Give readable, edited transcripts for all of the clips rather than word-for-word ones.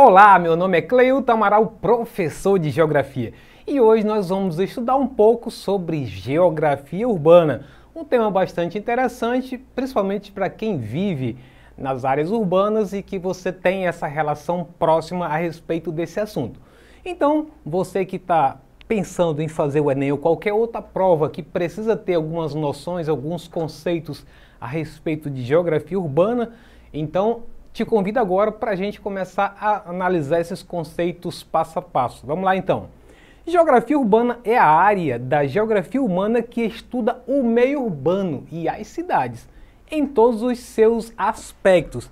Olá, meu nome é Cleilton Amaral, professor de Geografia. E hoje nós vamos estudar um pouco sobre geografia urbana. Um tema bastante interessante, principalmente para quem vive nas áreas urbanas e que você tem essa relação próxima a respeito desse assunto. Então, você que está pensando em fazer o Enem ou qualquer outra prova que precisa ter algumas noções, alguns conceitos a respeito de geografia urbana, então te convido agora para a gente começar a analisar esses conceitos passo a passo. Vamos lá então. Geografia urbana é a área da geografia humana que estuda o meio urbano e as cidades, em todos os seus aspectos.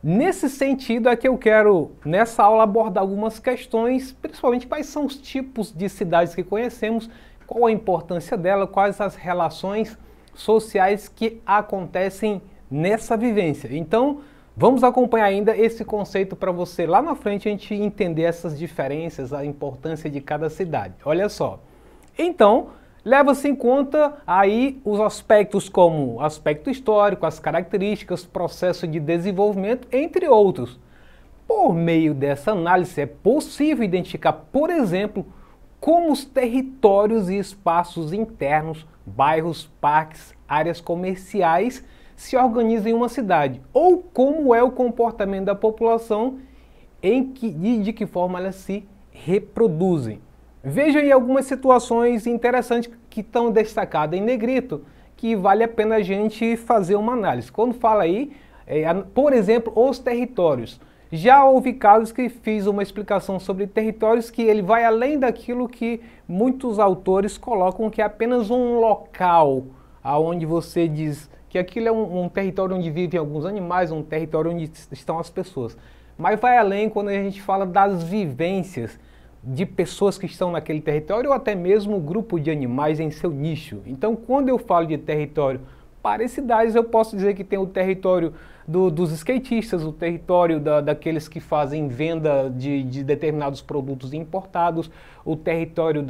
Nesse sentido é que eu quero, nessa aula, abordar algumas questões, principalmente quais são os tipos de cidades que conhecemos, qual a importância dela, quais as relações sociais que acontecem nessa vivência. Então, vamos acompanhar ainda esse conceito para você lá na frente a gente entender essas diferenças, a importância de cada cidade. Olha só. Então, leva-se em conta aí os aspectos como aspecto histórico, as características, processo de desenvolvimento, entre outros. Por meio dessa análise é possível identificar, por exemplo, como os territórios e espaços internos, bairros, parques, áreas comerciais se organizam em uma cidade, ou como é o comportamento da população e de que forma elas se reproduzem. Veja aí algumas situações interessantes que estão destacadas em negrito, que vale a pena a gente fazer uma análise. Quando fala aí, por exemplo, os territórios. Já houve casos que fiz uma explicação sobre territórios que ele vai além daquilo que muitos autores colocam que é apenas um local aonde você diz que aquilo é um território onde vivem alguns animais, um território onde estão as pessoas. Mas vai além quando a gente fala das vivências de pessoas que estão naquele território ou até mesmo o grupo de animais em seu nicho. Então, quando eu falo de território para cidades, eu posso dizer que tem o território dos skatistas, o território daqueles que fazem venda de determinados produtos importados, o território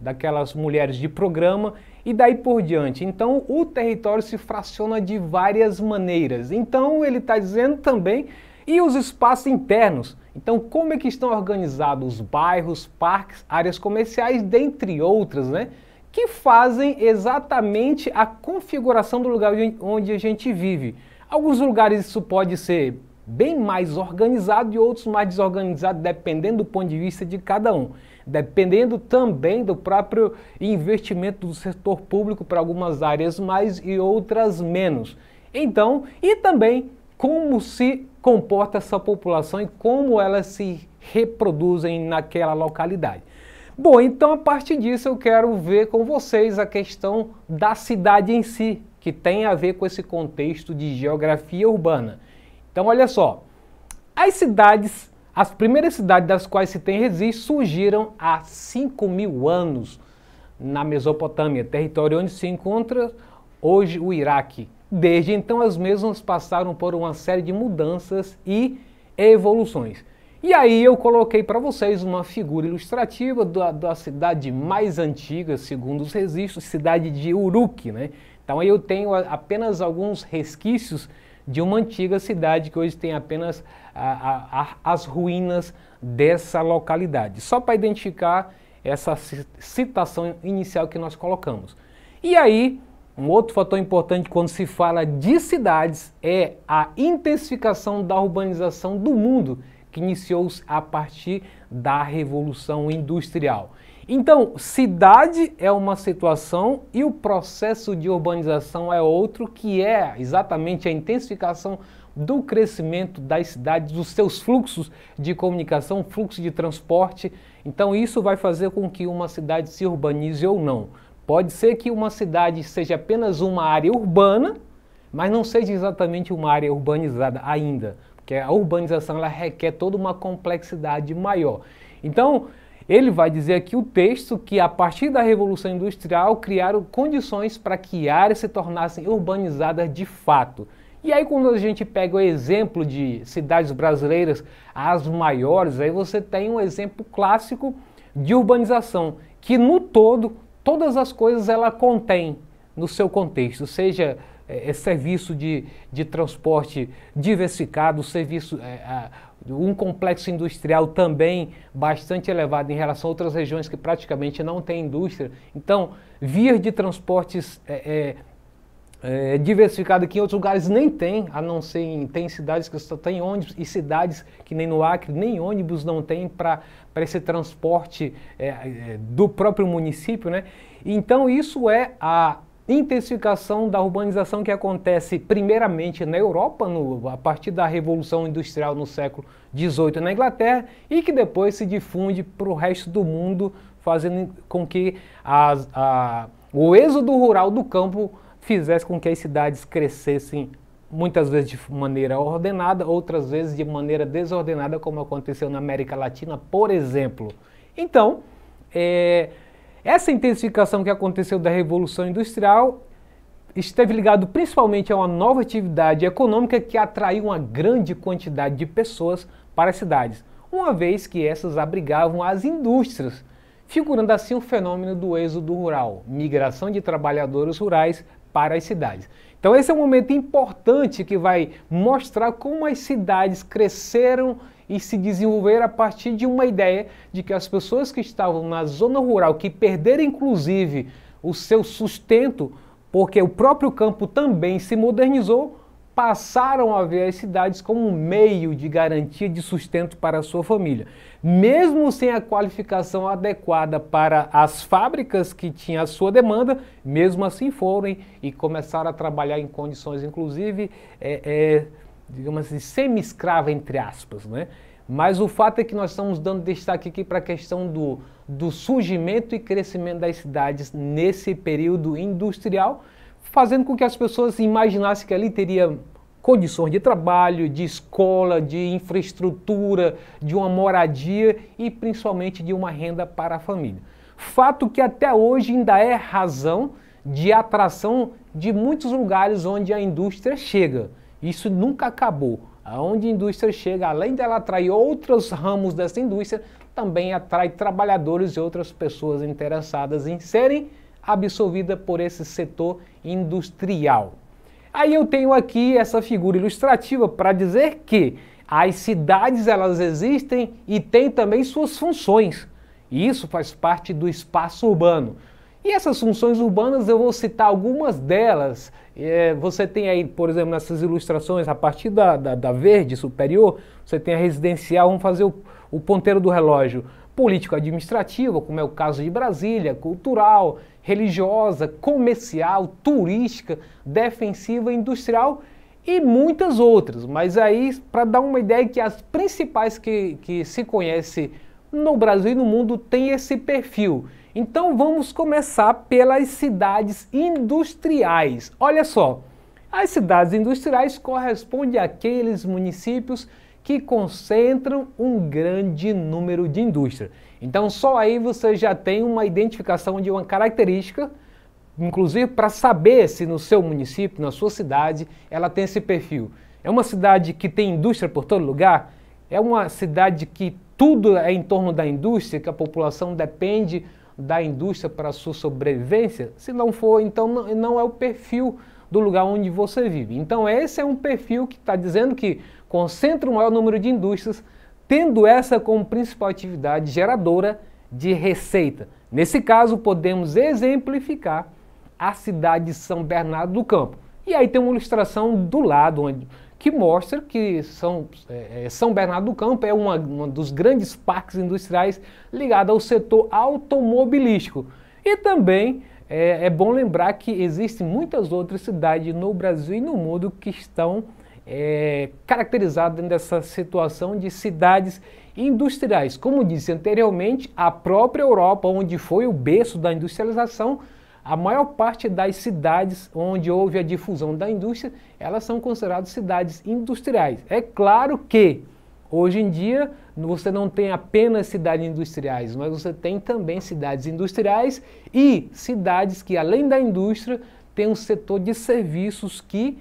daquelas mulheres de programa e daí por diante. Então, o território se fraciona de várias maneiras. Então, ele está dizendo também, e os espaços internos? Então, como é que estão organizados os bairros, parques, áreas comerciais, dentre outras, né? Que fazem exatamente a configuração do lugar onde a gente vive. Alguns lugares isso pode ser bem mais organizado e outros mais desorganizado, dependendo do ponto de vista de cada um. Dependendo também do próprio investimento do setor público para algumas áreas mais e outras menos. Então, e também como se comporta essa população e como elas se reproduzem naquela localidade. Bom, então a partir disso eu quero ver com vocês a questão da cidade em si, que tem a ver com esse contexto de geografia urbana. Então olha só, as primeiras cidades das quais se tem registro surgiram há 5.000 anos na Mesopotâmia, território onde se encontra hoje o Iraque. Desde então as mesmas passaram por uma série de mudanças e evoluções. E aí eu coloquei para vocês uma figura ilustrativa da cidade mais antiga, segundo os registros, cidade de Uruk, né? Então aí eu tenho apenas alguns resquícios de uma antiga cidade que hoje tem apenas as ruínas dessa localidade. Só para identificar essa citação inicial que nós colocamos. E aí, um outro fator importante quando se fala de cidades é a intensificação da urbanização do mundo, que iniciou-se a partir da Revolução Industrial. Então, cidade é uma situação e o processo de urbanização é outro, que é exatamente a intensificação do crescimento das cidades, dos seus fluxos de comunicação, fluxo de transporte. Então, isso vai fazer com que uma cidade se urbanize ou não. Pode ser que uma cidade seja apenas uma área urbana, mas não seja exatamente uma área urbanizada ainda, porque a urbanização ela requer toda uma complexidade maior. Então, ele vai dizer aqui o texto que a partir da Revolução Industrial criaram condições para que áreas se tornassem urbanizadas de fato. E aí quando a gente pega o exemplo de cidades brasileiras, as maiores, aí você tem um exemplo clássico de urbanização, que no todo, todas as coisas ela contém no seu contexto, seja serviço de transporte diversificado, serviço um complexo industrial também bastante elevado em relação a outras regiões que praticamente não têm indústria. Então, vias de transportes diversificado que em outros lugares nem tem, a não ser tem cidades que só tem ônibus e cidades que nem no Acre, nem ônibus não tem para esse transporte do próprio município, né? Então isso é a intensificação da urbanização que acontece primeiramente na Europa, a partir da Revolução Industrial no século XVIII na Inglaterra, e que depois se difunde para o resto do mundo, fazendo com que o êxodo rural do campo fizesse com que as cidades crescessem muitas vezes de maneira ordenada, outras vezes de maneira desordenada, como aconteceu na América Latina, por exemplo. Então, essa intensificação que aconteceu da Revolução Industrial esteve ligado principalmente a uma nova atividade econômica que atraiu uma grande quantidade de pessoas para as cidades, uma vez que essas abrigavam as indústrias, figurando assim o fenômeno do êxodo rural, migração de trabalhadores rurais para as cidades. Então esse é um momento importante que vai mostrar como as cidades cresceram e se desenvolveram a partir de uma ideia de que as pessoas que estavam na zona rural, que perderam inclusive o seu sustento, porque o próprio campo também se modernizou, passaram a ver as cidades como um meio de garantia de sustento para a sua família. Mesmo sem a qualificação adequada para as fábricas que tinham a sua demanda, mesmo assim foram e começaram a trabalhar em condições, inclusive, digamos assim, semi-escrava, entre aspas, né? Mas o fato é que nós estamos dando destaque aqui para a questão do surgimento e crescimento das cidades nesse período industrial, fazendo com que as pessoas imaginassem que ali teria condições de trabalho, de escola, de infraestrutura, de uma moradia e principalmente de uma renda para a família. Fato que até hoje ainda é razão de atração de muitos lugares onde a indústria chega. Isso nunca acabou. Onde a indústria chega, além dela atrair outros ramos dessa indústria, também atrai trabalhadores e outras pessoas interessadas em serem absorvidas por esse setor industrial. Aí eu tenho aqui essa figura ilustrativa para dizer que as cidades elas existem e têm também suas funções. E isso faz parte do espaço urbano. E essas funções urbanas eu vou citar algumas delas. Você tem aí, por exemplo, nessas ilustrações, a partir da verde superior, você tem a residencial, vamos fazer o ponteiro do relógio, político-administrativa, como é o caso de Brasília, cultural, religiosa, comercial, turística, defensiva, industrial e muitas outras. Mas aí, para dar uma ideia que as principais que se conhece no Brasil e no mundo têm esse perfil. Então vamos começar pelas cidades industriais. Olha só, as cidades industriais correspondem àqueles municípios que concentram um grande número de indústrias. Então só aí você já tem uma identificação de uma característica, inclusive para saber se no seu município, na sua cidade, ela tem esse perfil. É uma cidade que tem indústria por todo lugar? É uma cidade que tudo é em torno da indústria, que a população depende da indústria para a sua sobrevivência? Se não for, então não é o perfil do lugar onde você vive. Então esse é um perfil que está dizendo que concentra o maior número de indústrias, tendo essa como principal atividade geradora de receita. Nesse caso, podemos exemplificar a cidade de São Bernardo do Campo. E aí tem uma ilustração do lado, que mostra que São Bernardo do Campo é um dos grandes parques industriais ligado ao setor automobilístico. E também é bom lembrar que existem muitas outras cidades no Brasil e no mundo que estão caracterizadas dessa situação de cidades industriais. Como disse anteriormente, a própria Europa, onde foi o berço da industrialização, a maior parte das cidades onde houve a difusão da indústria, elas são consideradas cidades industriais. É claro que hoje em dia você não tem apenas cidades industriais, mas você tem também cidades industriais e cidades que, além da indústria, tem um setor de serviços que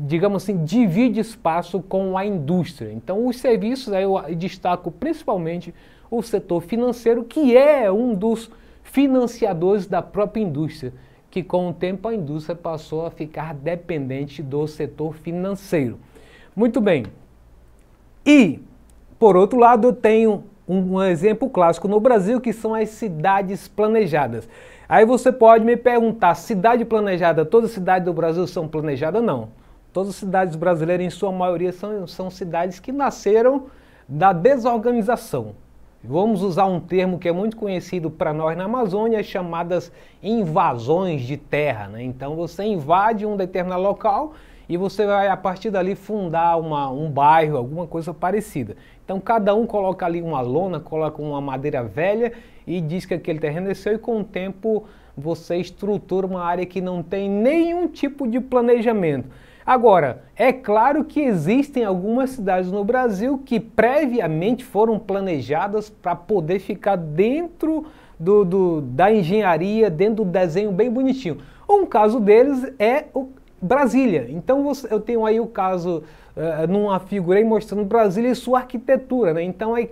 digamos assim, divide espaço com a indústria. Então os serviços, aí eu destaco principalmente o setor financeiro, que é um dos financiadores da própria indústria, que com o tempo a indústria passou a ficar dependente do setor financeiro. Muito bem. E, por outro lado, eu tenho um exemplo clássico no Brasil, que são as cidades planejadas. Aí você pode me perguntar, cidade planejada, todas as cidades do Brasil são planejadas? Não. Todas as cidades brasileiras, em sua maioria, são cidades que nasceram da desorganização. Vamos usar um termo que é muito conhecido para nós na Amazônia, chamadas invasões de terra, né? Então você invade um determinado local e você vai, a partir dali, fundar um bairro, alguma coisa parecida. Então cada um coloca ali uma lona, coloca uma madeira velha e diz que aquele terreno é seu, e com o tempo você estrutura uma área que não tem nenhum tipo de planejamento. Agora, é claro que existem algumas cidades no Brasil que previamente foram planejadas para poder ficar dentro da engenharia, dentro do desenho bem bonitinho. Um caso deles é o Brasília. Então eu tenho aí o caso, numa figura aí mostrando Brasília e sua arquitetura, né? Então aí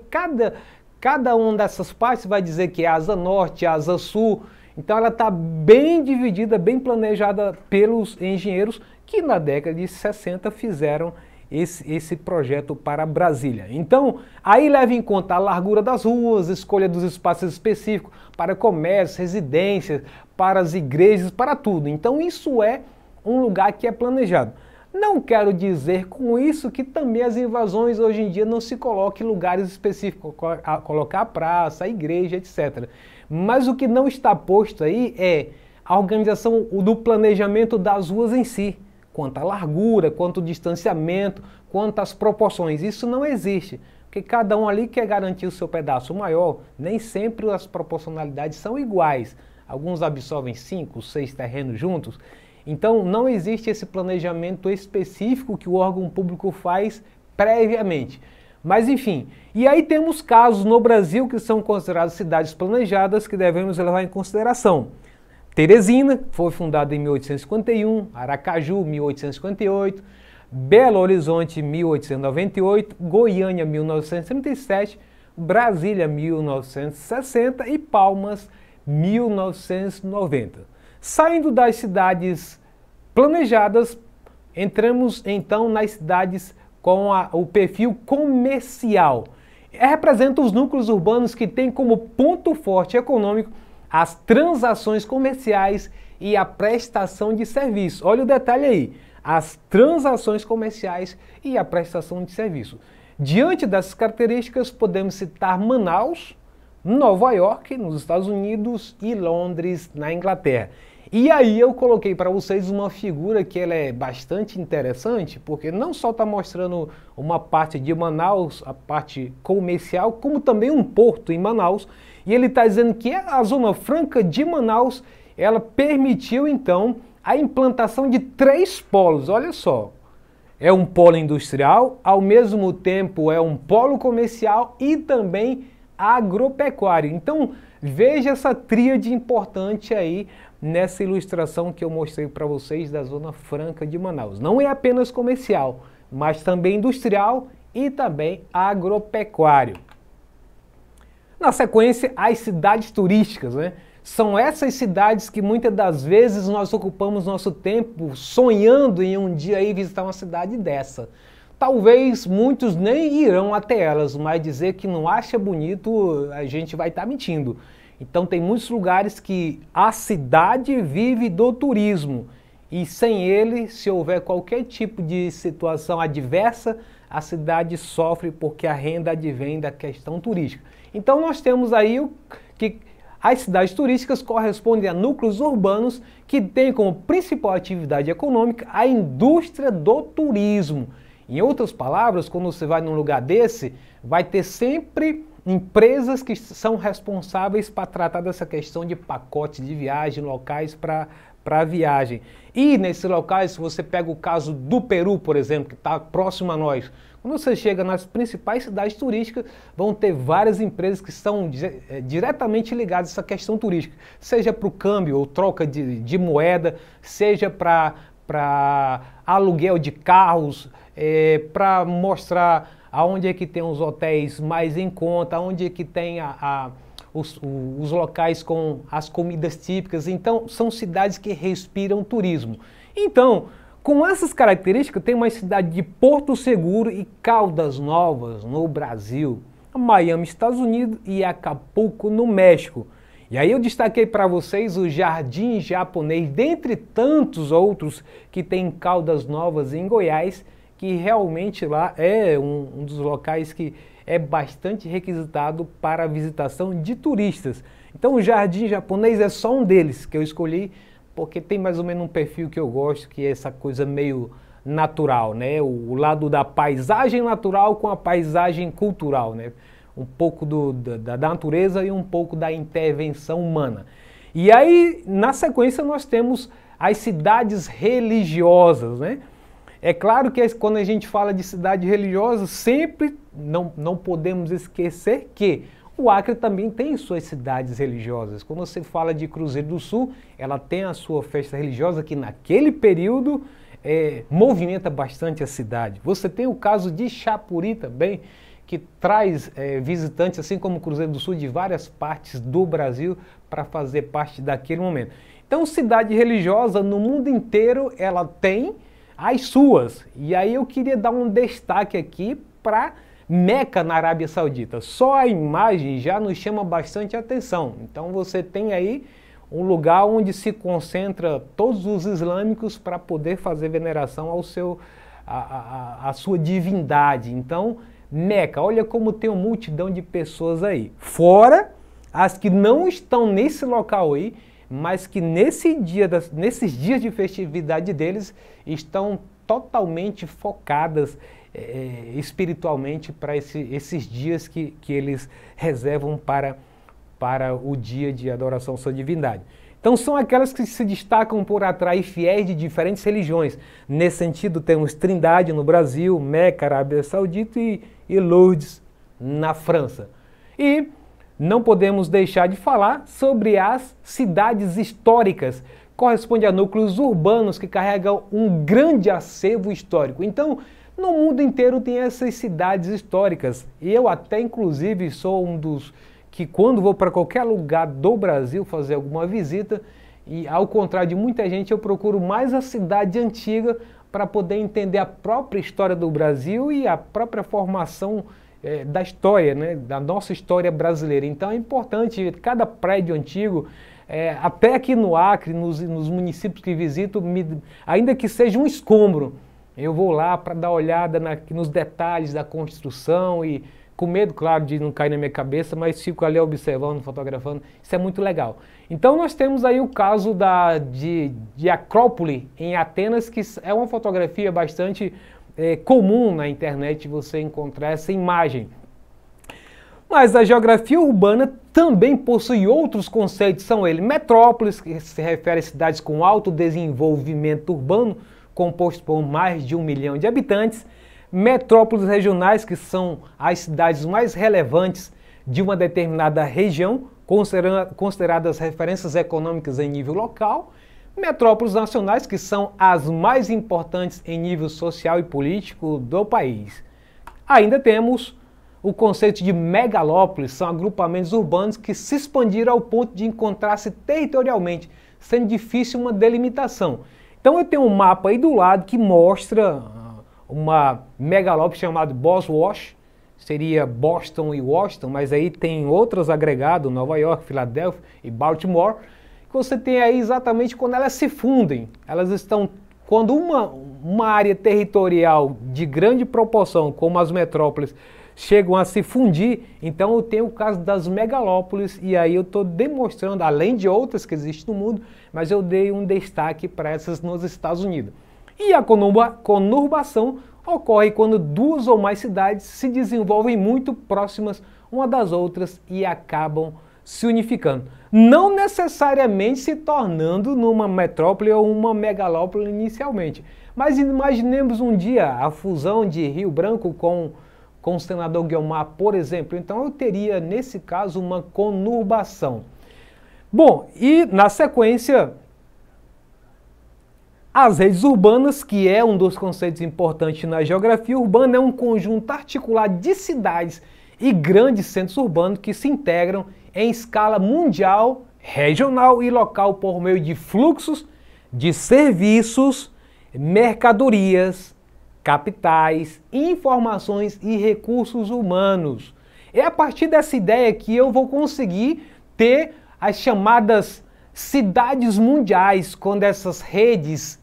cada uma dessas partes vai dizer que é asa norte, asa sul. Então ela está bem dividida, bem planejada pelos engenheiros que na década de 60 fizeram esse projeto para Brasília. Então, aí leva em conta a largura das ruas, escolha dos espaços específicos para comércio, residências, para as igrejas, para tudo. Então isso é um lugar que é planejado. Não quero dizer com isso que também as invasões hoje em dia não se colocam em lugares específicos, colocar a praça, a igreja, etc. Mas o que não está posto aí é a organização do planejamento das ruas em si, quanto à largura, quanto ao distanciamento, quanto às proporções. Isso não existe, porque cada um ali quer garantir o seu pedaço maior, nem sempre as proporcionalidades são iguais. Alguns absorvem 5, 6 terrenos juntos. Então não existe esse planejamento específico que o órgão público faz previamente. Mas enfim, e aí temos casos no Brasil que são considerados cidades planejadas que devemos levar em consideração. Teresina, foi fundada em 1851, Aracaju, 1858, Belo Horizonte, 1898, Goiânia, 1937, Brasília, 1960 e Palmas, 1990. Saindo das cidades planejadas, entramos então nas cidades com o perfil comercial. Representa os núcleos urbanos que têm como ponto forte econômico as transações comerciais e a prestação de serviço. Olha o detalhe aí, as transações comerciais e a prestação de serviço. Diante dessas características, podemos citar Manaus, Nova York, nos Estados Unidos, e Londres, na Inglaterra. E aí eu coloquei para vocês uma figura que ela é bastante interessante, porque não só está mostrando uma parte de Manaus, a parte comercial, como também um porto em Manaus, e ele está dizendo que a Zona Franca de Manaus, ela permitiu então a implantação de 3 polos, olha só. É um polo industrial, ao mesmo tempo é um polo comercial e também agropecuário. Então veja essa tríade importante aí nessa ilustração que eu mostrei para vocês da Zona Franca de Manaus. Não é apenas comercial, mas também industrial e também agropecuário. Na sequência, as cidades turísticas, né? São essas cidades que muitas das vezes nós ocupamos nosso tempo sonhando em um dia aí visitar uma cidade dessa. Talvez muitos nem irão até elas, mas dizer que não acha bonito, a gente vai estar mentindo. Então tem muitos lugares que a cidade vive do turismo e sem ele, se houver qualquer tipo de situação adversa, a cidade sofre porque a renda advém da questão turística. Então nós temos aí que as cidades turísticas correspondem a núcleos urbanos que têm como principal atividade econômica a indústria do turismo. Em outras palavras, quando você vai num lugar desse, vai ter sempre empresas que são responsáveis para tratar dessa questão de pacotes de viagem, locais para viagem. E nesses locais, se você pega o caso do Peru, por exemplo, que está próximo a nós, quando você chega nas principais cidades turísticas, vão ter várias empresas que estão diretamente ligadas a essa questão turística, seja para o câmbio ou troca de moeda, seja para aluguel de carros, para mostrar aonde é que tem os hotéis mais em conta, aonde é que tem os locais com as comidas típicas. Então, são cidades que respiram turismo. Então, Com essas características, tem uma cidade de Porto Seguro e Caldas Novas, no Brasil, Miami, Estados Unidos e Acapulco, no México. E aí eu destaquei para vocês o Jardim Japonês, dentre tantos outros que tem em Caldas Novas, em Goiás, que realmente lá é um dos locais que é bastante requisitado para a visitação de turistas. Então o Jardim Japonês é só um deles que eu escolhi, porque tem mais ou menos um perfil que eu gosto, que é essa coisa meio natural, né? O lado da paisagem natural com a paisagem cultural, né? Um pouco da natureza e um pouco da intervenção humana. E aí, na sequência, nós temos as cidades religiosas, né? É claro que quando a gente fala de cidade religiosa, sempre não podemos esquecer que o Acre também tem suas cidades religiosas. Quando você fala de Cruzeiro do Sul, ela tem a sua festa religiosa que naquele período movimenta bastante a cidade. Você tem o caso de Chapuri também, que traz visitantes, assim como o Cruzeiro do Sul, de várias partes do Brasil para fazer parte daquele momento. Então, cidade religiosa no mundo inteiro, ela tem as suas. E aí eu queria dar um destaque aqui para Meca, na Arábia Saudita. Só a imagem já nos chama bastante atenção. Então você tem aí um lugar onde se concentra todos os islâmicos para poder fazer veneração ao à sua divindade. Então, Meca, olha como tem uma multidão de pessoas aí. Fora as que não estão nesse local aí, mas que nesses dias de festividade deles estão totalmente focadas espiritualmente para esses dias que eles reservam para o dia de adoração à sua divindade. Então são aquelas que se destacam por atrair fiéis de diferentes religiões. Nesse sentido temos Trindade no Brasil, Meca, Arábia Saudita e Lourdes na França. E não podemos deixar de falar sobre as cidades históricas. Corresponde a núcleos urbanos que carregam um grande acervo histórico. Então, no mundo inteiro tem essas cidades históricas. E eu até, inclusive, sou um dos que quando vou para qualquer lugar do Brasil fazer alguma visita, e ao contrário de muita gente, eu procuro mais a cidade antiga para poder entender a própria história do Brasil e a própria formação da história, né, da nossa história brasileira. Então é importante, cada prédio antigo, até aqui no Acre, nos municípios que visito, ainda que seja um escombro, eu vou lá para dar uma olhada nos detalhes da construção e com medo, claro, de não cair na minha cabeça, mas fico ali observando, fotografando, isso é muito legal. Então nós temos aí o caso de Acrópole, em Atenas, que é uma fotografia bastante comum na internet você encontrar essa imagem. Mas a geografia urbana também possui outros conceitos, são eles metrópoles, que se refere a cidades com alto desenvolvimento urbano, composto por mais de 1 milhão de habitantes, metrópoles regionais, que são as cidades mais relevantes de uma determinada região, consideradas referências econômicas em nível local, metrópoles nacionais, que são as mais importantes em nível social e político do país. Ainda temos o conceito de megalópolis, são agrupamentos urbanos que se expandiram ao ponto de encontrar-se territorialmente, sendo difícil uma delimitação. Então eu tenho um mapa aí do lado que mostra uma megalópole chamada Boswash, seria Boston e Washington, mas aí tem outros agregados, Nova York, Filadélfia e Baltimore, que você tem aí exatamente quando elas se fundem. Elas estão, quando uma área territorial de grande proporção, como as metrópoles, chegam a se fundir, então eu tenho o caso das megalópolis, e aí eu estou demonstrando, além de outras que existem no mundo, mas eu dei um destaque para essas nos Estados Unidos. E a conurbação ocorre quando duas ou mais cidades se desenvolvem muito próximas uma das outras e acabam se unificando. Não necessariamente se tornando numa metrópole ou uma megalópole inicialmente. Mas imaginemos um dia a fusão de Rio Branco com o senador Guiomar, por exemplo. Então eu teria, nesse caso, uma conurbação. Bom, e na sequência, as redes urbanas, que é um dos conceitos importantes na geografia urbana, é um conjunto articulado de cidades e grandes centros urbanos que se integram em escala mundial, regional e local por meio de fluxos de serviços, mercadorias, capitais, informações e recursos humanos. É a partir dessa ideia que eu vou conseguir ter as chamadas cidades mundiais, quando essas redes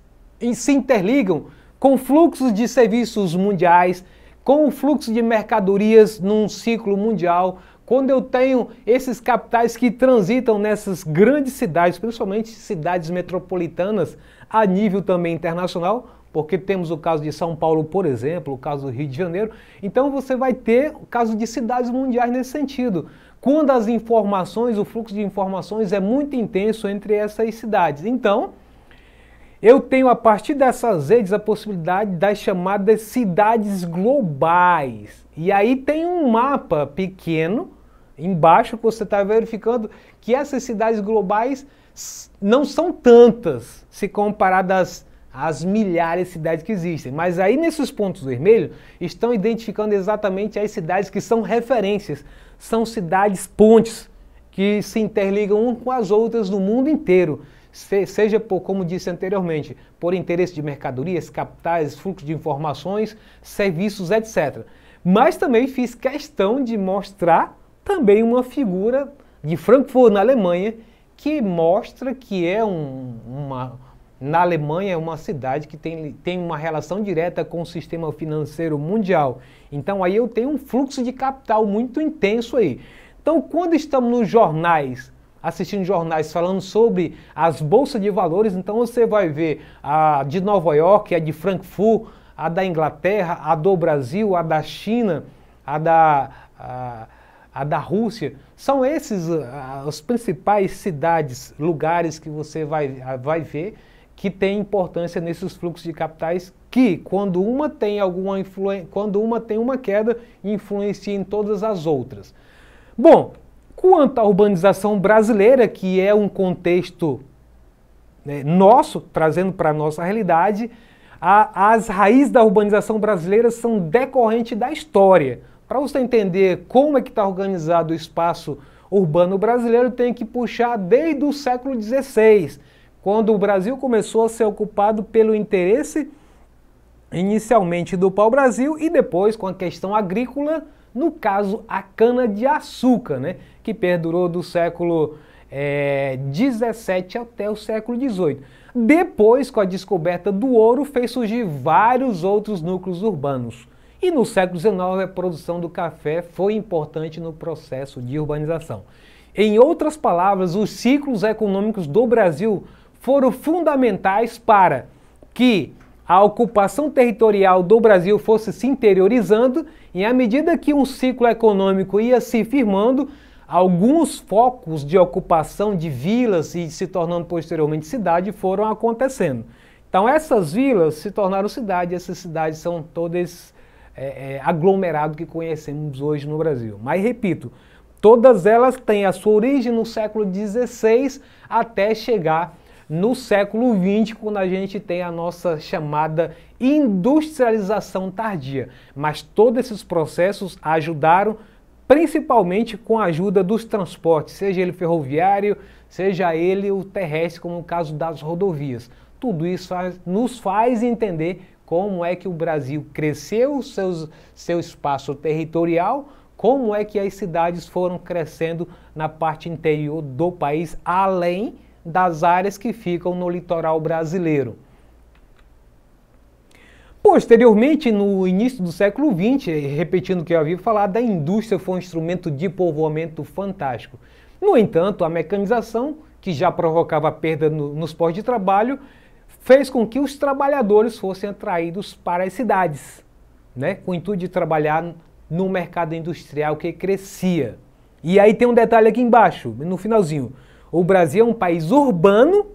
se interligam com fluxos de serviços mundiais, com o fluxo de mercadorias num ciclo mundial, quando eu tenho esses capitais que transitam nessas grandes cidades, principalmente cidades metropolitanas, a nível também internacional, porque temos o caso de São Paulo, por exemplo, o caso do Rio de Janeiro. Então você vai ter o caso de cidades mundiais nesse sentido. Quando as informações, o fluxo de informações é muito intenso entre essas cidades. Então, eu tenho a partir dessas redes a possibilidade das chamadas cidades globais. E aí tem um mapa pequeno embaixo que você está verificando que essas cidades globais não são tantas se comparadas às milhares de cidades que existem. Mas aí nesses pontos vermelhos estão identificando exatamente as cidades que são referências. São cidades pontes que se interligam umas com as outras no mundo inteiro. Seja por, como disse anteriormente, por interesse de mercadorias, capitais, fluxo de informações, serviços, etc. Mas também fiz questão de mostrar também uma figura de Frankfurt, na Alemanha, que mostra que é na Alemanha é uma cidade que tem uma relação direta com o sistema financeiro mundial. Então aí eu tenho um fluxo de capital muito intenso aí. Então quando estamos nos jornais, assistindo jornais falando sobre as bolsas de valores, então você vai ver a de Nova York, a de Frankfurt, a da Inglaterra, a do Brasil, a da China, a da Rússia. São esses as principais cidades, lugares que você vai ver que tem importância nesses fluxos de capitais que, quando uma tem uma queda, influencia em todas as outras. Bom, quanto à urbanização brasileira, que é um contexto nosso, trazendo para a nossa realidade, as raízes da urbanização brasileira são decorrentes da história. Para você entender como é que está organizado o espaço urbano brasileiro, tem que puxar desde o século XVI, quando o Brasil começou a ser ocupado pelo interesse inicialmente do pau-brasil e depois com a questão agrícola, no caso a cana-de-açúcar, né, que perdurou do século XVII até o século XVIII. Depois, com a descoberta do ouro, fez surgir vários outros núcleos urbanos. E no século XIX, a produção do café foi importante no processo de urbanização. Em outras palavras, os ciclos econômicos do Brasil foram fundamentais para que a ocupação territorial do Brasil fosse se interiorizando e à medida que um ciclo econômico ia se firmando, alguns focos de ocupação de vilas e se tornando posteriormente cidade foram acontecendo. Então essas vilas se tornaram cidade, essas cidades são todas aglomerados que conhecemos hoje no Brasil. Mas repito, todas elas têm a sua origem no século XVI até chegar no século XX, quando a gente tem a nossa chamada industrialização tardia. Mas todos esses processos ajudaram, principalmente com a ajuda dos transportes, seja ele ferroviário, seja ele o terrestre, como no caso das rodovias. Tudo isso nos faz entender como é que o Brasil cresceu seu espaço territorial, como é que as cidades foram crescendo na parte interior do país, além das áreas que ficam no litoral brasileiro. Posteriormente, no início do século XX, repetindo o que eu havia falado, a indústria foi um instrumento de povoamento fantástico. No entanto, a mecanização, que já provocava perda nos postos de trabalho, fez com que os trabalhadores fossem atraídos para as cidades, né, com o intuito de trabalhar no mercado industrial que crescia. E aí tem um detalhe aqui embaixo, no finalzinho. O Brasil é um país urbano,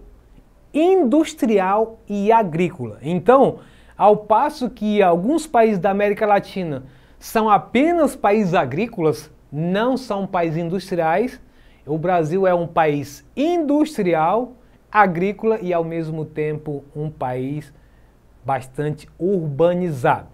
industrial e agrícola. Então, ao passo que alguns países da América Latina são apenas países agrícolas, não são países industriais, o Brasil é um país industrial, agrícola e ao mesmo tempo um país bastante urbanizado.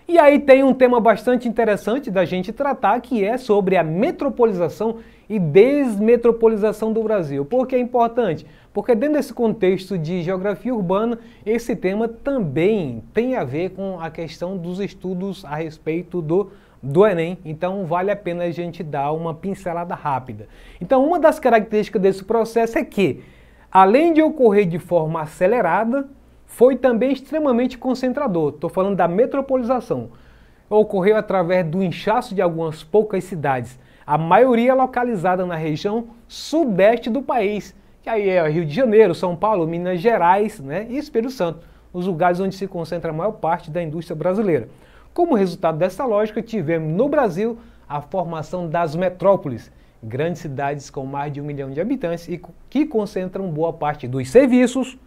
E aí tem um tema bastante interessante da gente tratar, que é sobre a metropolização e desmetropolização do Brasil. Por que é importante? Porque dentro desse contexto de geografia urbana, esse tema também tem a ver com a questão dos estudos a respeito do Enem, então vale a pena a gente dar uma pincelada rápida. Então, uma das características desse processo é que, além de ocorrer de forma acelerada, foi também extremamente concentrador. Estou falando da metropolização. Ocorreu através do inchaço de algumas poucas cidades, a maioria localizada na região sudeste do país, que aí é Rio de Janeiro, São Paulo, Minas Gerais, né, e Espírito Santo, os lugares onde se concentra a maior parte da indústria brasileira. Como resultado dessa lógica, tivemos no Brasil a formação das metrópoles, grandes cidades com mais de 1 milhão de habitantes e que concentram boa parte dos serviços,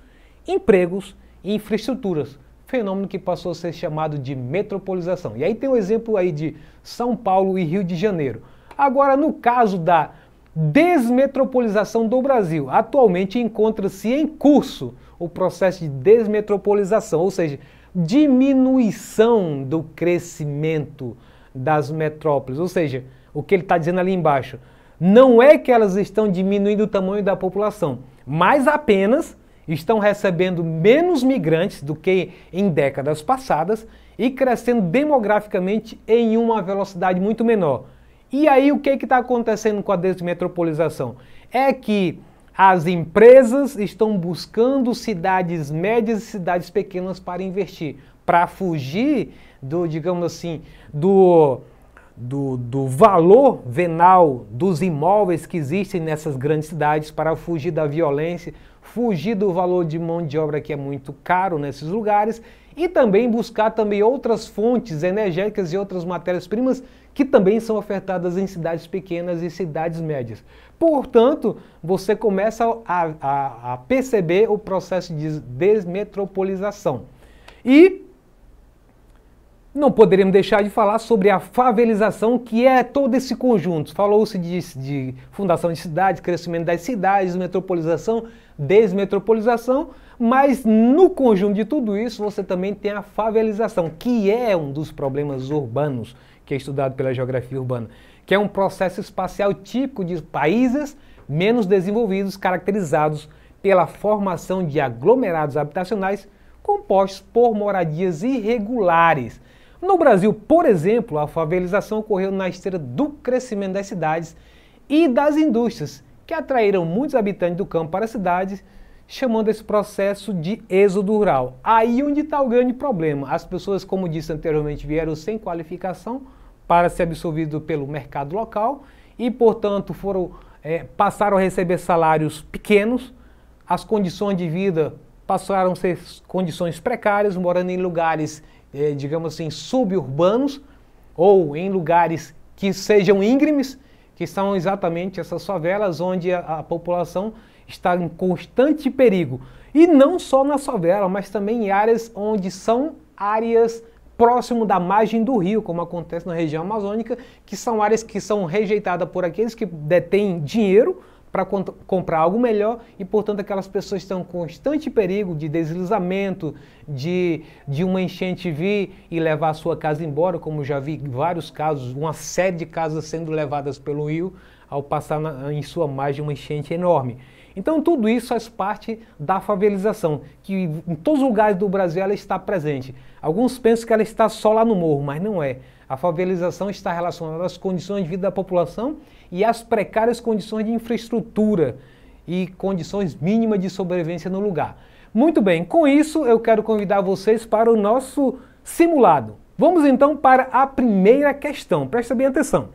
empregos e infraestruturas, fenômeno que passou a ser chamado de metropolização. E aí tem um exemplo aí de São Paulo e Rio de Janeiro. Agora, no caso da desmetropolização do Brasil, atualmente encontra-se em curso o processo de desmetropolização, ou seja, diminuição do crescimento das metrópoles, ou seja, o que ele está dizendo ali embaixo, não é que elas estão diminuindo o tamanho da população, mas apenas estão recebendo menos migrantes do que em décadas passadas e crescendo demograficamente em uma velocidade muito menor. E aí o que está acontecendo com a desmetropolização? É que as empresas estão buscando cidades médias e cidades pequenas para investir, para fugir do, digamos assim, do valor venal dos imóveis que existem nessas grandes cidades, para fugir da violência, fugir do valor de mão de obra que é muito caro nesses lugares e também buscar também outras fontes energéticas e outras matérias-primas que também são ofertadas em cidades pequenas e cidades médias. Portanto, você começa a perceber o processo de desmetropolização. E não poderíamos deixar de falar sobre a favelização, que é todo esse conjunto. Falou-se de fundação de cidades, crescimento das cidades, metropolização, desmetropolização, mas no conjunto de tudo isso você também tem a favelização, que é um dos problemas urbanos que é estudado pela geografia urbana, que é um processo espacial típico de países menos desenvolvidos, caracterizados pela formação de aglomerados habitacionais compostos por moradias irregulares. No Brasil, por exemplo, a favelização ocorreu na esteira do crescimento das cidades e das indústrias, que atraíram muitos habitantes do campo para as cidades, chamando esse processo de êxodo rural. Aí onde está o grande problema. As pessoas, como disse anteriormente, vieram sem qualificação para ser absorvido pelo mercado local e, portanto, passaram a receber salários pequenos, as condições de vida passaram a ser condições precárias, morando em lugares, digamos assim, suburbanos ou em lugares que sejam íngremes, que são exatamente essas favelas onde a população está em constante perigo. E não só na favela, mas também em áreas onde são áreas próximo da margem do rio, como acontece na região amazônica, que são áreas que são rejeitadas por aqueles que detêm dinheiro para comprar algo melhor e, portanto, aquelas pessoas estão em constante perigo de deslizamento, de uma enchente vir e levar a sua casa embora, como já vi vários casos, uma série de casas sendo levadas pelo rio ao passar em sua margem uma enchente enorme. Então tudo isso faz parte da favelização, que em todos os lugares do Brasil ela está presente. Alguns pensam que ela está só lá no morro, mas não é. A favelização está relacionada às condições de vida da população e às precárias condições de infraestrutura e condições mínimas de sobrevivência no lugar. Muito bem, com isso eu quero convidar vocês para o nosso simulado. Vamos então para a primeira questão, presta bem atenção.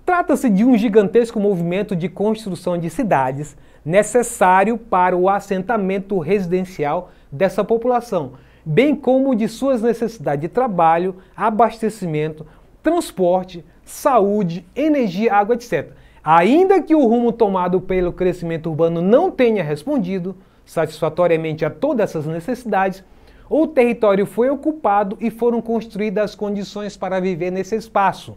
Trata-se de um gigantesco movimento de construção de cidades necessário para o assentamento residencial dessa população, bem como de suas necessidades de trabalho, abastecimento, transporte, saúde, energia, água, etc. Ainda que o rumo tomado pelo crescimento urbano não tenha respondido satisfatoriamente a todas essas necessidades, o território foi ocupado e foram construídas as condições para viver nesse espaço.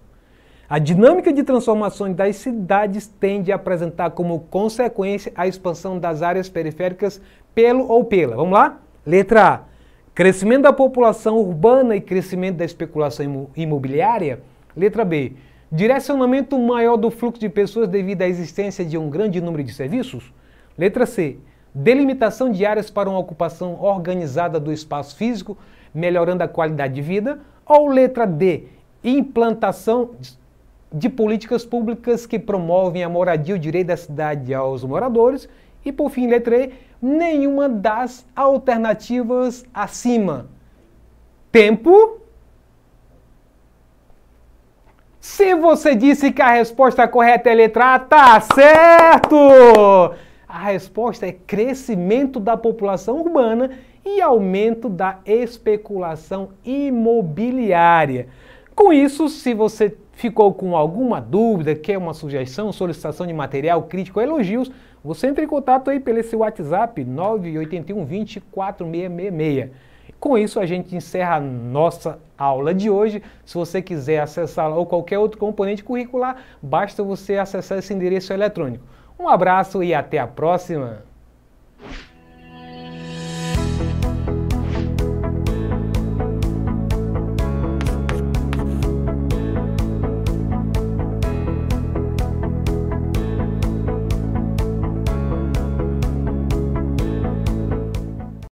A dinâmica de transformações das cidades tende a apresentar como consequência a expansão das áreas periféricas pelo ou pela. Vamos lá? Letra A. Crescimento da população urbana e crescimento da especulação imobiliária. Letra B. Direcionamento maior do fluxo de pessoas devido à existência de um grande número de serviços? Letra C. Delimitação de áreas para uma ocupação organizada do espaço físico, melhorando a qualidade de vida? Ou letra D. Implantação de políticas públicas que promovem a moradia e o direito da cidade aos moradores? E por fim, letra E. Nenhuma das alternativas acima. Tempo. Se você disse que a resposta correta é letra A, tá certo! A resposta é crescimento da população urbana e aumento da especulação imobiliária. Com isso, se você ficou com alguma dúvida, quer uma sugestão, solicitação de material crítico ou elogios, você entra em contato aí pelo esse WhatsApp 981 20 4666. Com isso, a gente encerra a nossa aula de hoje. Se você quiser acessá-la ou qualquer outro componente curricular, basta você acessar esse endereço eletrônico. Um abraço e até a próxima!